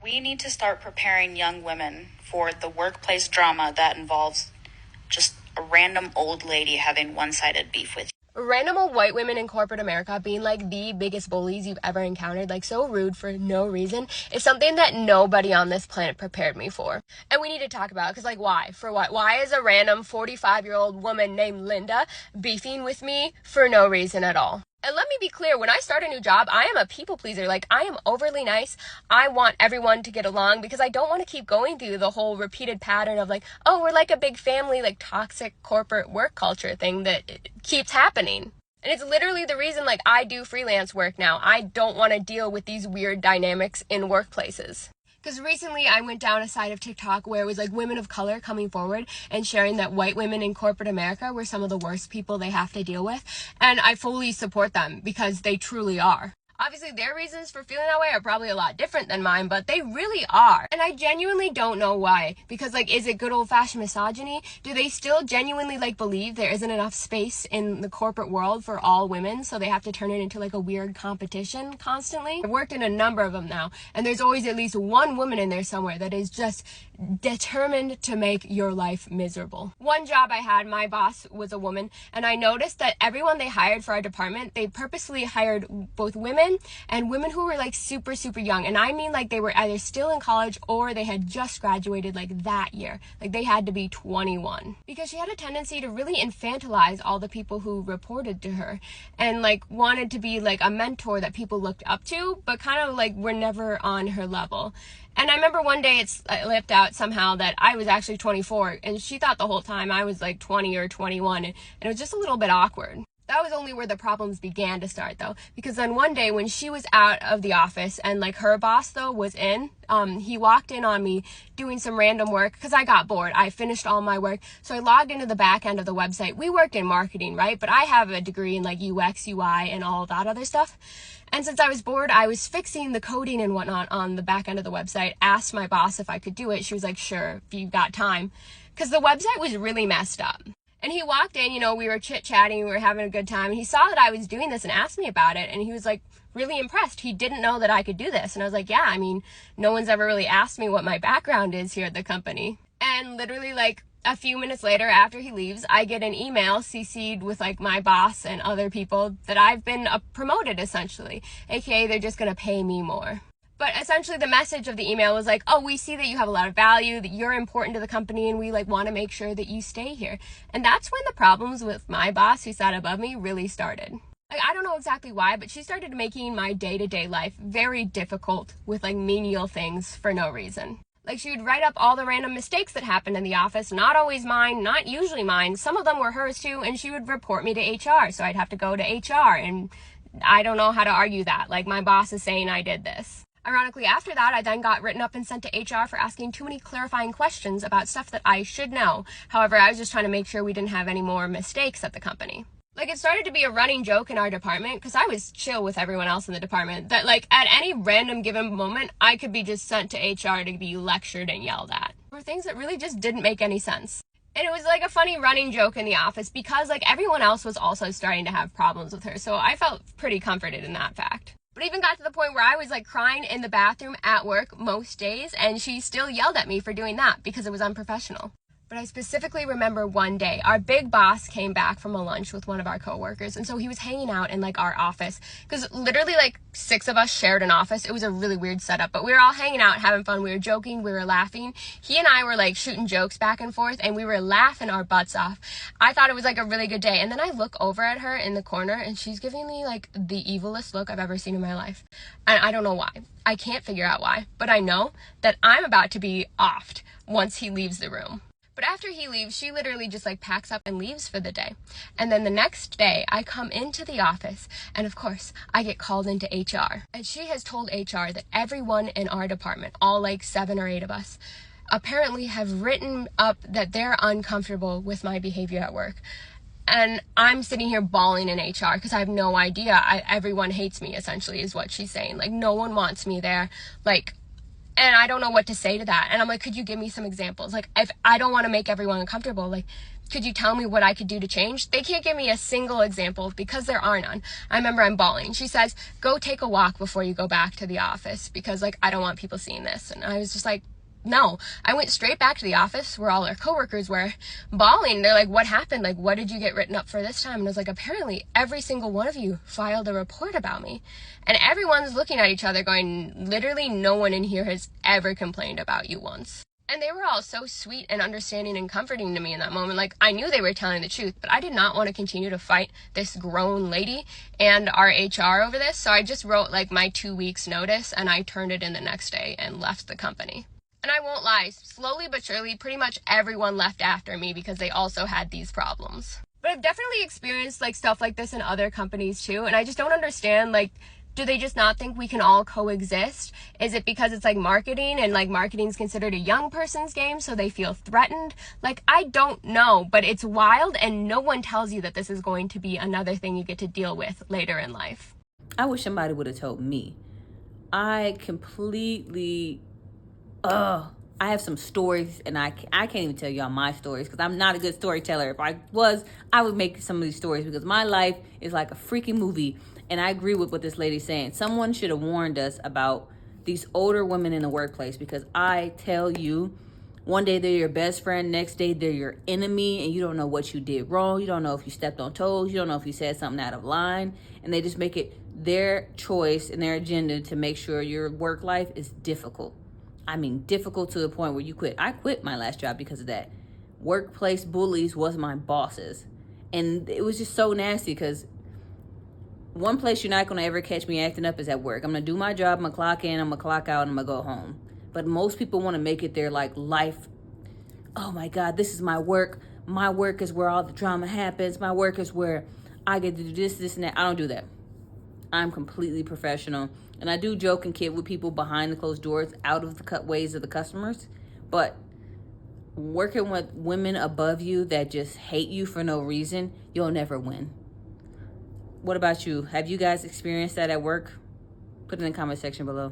We need to start preparing young women for the workplace drama that involves just a random old lady having one-sided beef with you. Random old white women in corporate America being like the biggest bullies you've ever encountered, like so rude for no reason, is something that nobody on this planet prepared me for. And we need to talk about it, because like why? For what? Why is a random 45-year-old woman named Linda beefing with me for no reason at all? And let me be clear, when I start a new job, I am a people pleaser. Like, I am overly nice. I want everyone to get along because I don't want to keep going through the whole repeated pattern of like, oh, we're like a big family, like toxic corporate work culture thing that keeps happening. And it's literally the reason like I do freelance work now. I don't want to deal with these weird dynamics in workplaces. Because recently I went down a side of TikTok where it was like women of color coming forward and sharing that white women in corporate America were some of the worst people they have to deal with. And I fully support them because they truly are. Obviously, their reasons for feeling that way are probably a lot different than mine, but they really are. And I genuinely don't know why. Because, like, is it good old-fashioned misogyny? Do they still genuinely, like, believe there isn't enough space in the corporate world for all women, so they have to turn it into, like, a weird competition constantly? I've worked in a number of them now, and there's always at least one woman in there somewhere that is just determined to make your life miserable. One job I had, my boss was a woman, and I noticed that everyone they hired for our department, they purposely hired both women and women who were like super young. And I mean like they were either still in college or they had just graduated like that year. Like they had to be 21. Because she had a tendency to really infantilize all the people who reported to her and like wanted to be like a mentor that people looked up to, but kind of like were never on her level. And I remember one day it slipped out somehow that I was actually 24 and she thought the whole time I was like 20 or 21 and it was just a little bit awkward. That was only where the problems began to start though, because then one day when she was out of the office and like her boss though was in, he walked in on me doing some random work because I got bored. I finished all my work, so I logged into the back end of the website. We worked in marketing, right? But I have a degree in like UX, UI, and all that other stuff. And since I was bored, I was fixing the coding and whatnot on the back end of the website. Asked my boss if I could do it. She was like, sure, if you've got time, because the website was really messed up. And he walked in, you know, we were chit-chatting, we were having a good time, and he saw that I was doing this and asked me about it, and he was like really impressed. He didn't know that I could do this. And I was like, yeah, I mean, no one's ever really asked me what my background is here at the company. And literally like a few minutes later after he leaves, I get an email CC'd with like my boss and other people that I've been promoted essentially, aka they're just gonna pay me more. But essentially the message of the email was like, oh, we see that you have a lot of value, that you're important to the company, and we like want to make sure that you stay here. And that's when the problems with my boss who sat above me really started. Like, I don't know exactly why, but she started making my day-to-day life very difficult with like menial things for no reason. Like, she would write up all the random mistakes that happened in the office, not always mine, not usually mine. Some of them were hers too, and she would report me to HR, so I'd have to go to HR, and I don't know how to argue that. Like, my boss is saying I did this. Ironically, after that, I then got written up and sent to HR for asking too many clarifying questions about stuff that I should know. However, I was just trying to make sure we didn't have any more mistakes at the company. Like, it started to be a running joke in our department, because I was chill with everyone else in the department, that like at any random given moment, I could be just sent to HR to be lectured and yelled at for things that really just didn't make any sense. And it was like a funny running joke in the office because like everyone else was also starting to have problems with her. So I felt pretty comforted in that fact. But it even got to the point where I was like crying in the bathroom at work most days, and she still yelled at me for doing that because it was unprofessional. But I specifically remember one day, our big boss came back from a lunch with one of our coworkers, and so he was hanging out in like our office, because literally like 6 of us shared an office. It was a really weird setup, but we were all hanging out, having fun. We were joking, we were laughing. He and I were like shooting jokes back and forth, and we were laughing our butts off. I thought it was like a really good day, and then I look over at her in the corner, and she's giving me like the evilest look I've ever seen in my life. And I don't know why. I can't figure out why, but I know that I'm about to be offed once he leaves the room. But after he leaves, she literally just like packs up and leaves for the day. And then the next day I come into the office, and of course I get called into HR. And she has told HR that everyone in our department, all like 7 or 8 of us, apparently have written up that they're uncomfortable with my behavior at work. And I'm sitting here bawling in HR because I have no idea. Everyone hates me, essentially, is what she's saying. Like, no one wants me there. Like, And I don't know what to say to that. And I'm like, could you give me some examples? Like, if I don't want to make everyone uncomfortable, like, could you tell me what I could do to change? They can't give me a single example because there are none. I remember I'm bawling. She says, go take a walk before you go back to the office because, like, I don't want people seeing this. And I was just like, no. I went straight back to the office where all our coworkers were bawling. They're like, what happened? Like, what did you get written up for this time? And I was like, apparently every single one of you filed a report about me. And everyone's looking at each other going, literally no one in here has ever complained about you once. And they were all so sweet and understanding and comforting to me in that moment. Like, I knew they were telling the truth, but I did not want to continue to fight this grown lady and our HR over this. So I just wrote like my 2 weeks notice and I turned it in the next day and left the company. And I won't lie, slowly but surely, pretty much everyone left after me because they also had these problems. But I've definitely experienced like stuff like this in other companies too. And I just don't understand, like, do they just not think we can all coexist? Is it because it's like marketing and like marketing's considered a young person's game so they feel threatened? Like, I don't know, but it's wild and no one tells you that this is going to be another thing you get to deal with later in life. I wish somebody would have told me. I have some stories, and I can't even tell y'all my stories because I'm not a good storyteller. If I was, I would make some of these stories because my life is like a freaking movie. And I agree with what this lady's saying. Someone should have warned us about these older women in the workplace because I tell you, one day they're your best friend, next day they're your enemy, and you don't know what you did wrong. You don't know if you stepped on toes. You don't know if you said something out of line. And they just make it their choice and their agenda to make sure your work life is difficult. I mean, difficult to the point where you quit. I quit my last job because of that. Workplace bullies was my bosses. And it was just so nasty because one place you're not going to ever catch me acting up is at work. I'm going to do my job, I'm going to clock in, I'm going to clock out, and I'm going to go home. But most people want to make it their like life. Oh my God, this is my work. My work is where all the drama happens. My work is where I get to do this, and that. I don't do that. I'm completely professional. And I do joke and kid with people behind the closed doors, out of the ways of the customers. But working with women above you that just hate you for no reason, you'll never win. What about you? Have you guys experienced that at work? Put it in the comment section below.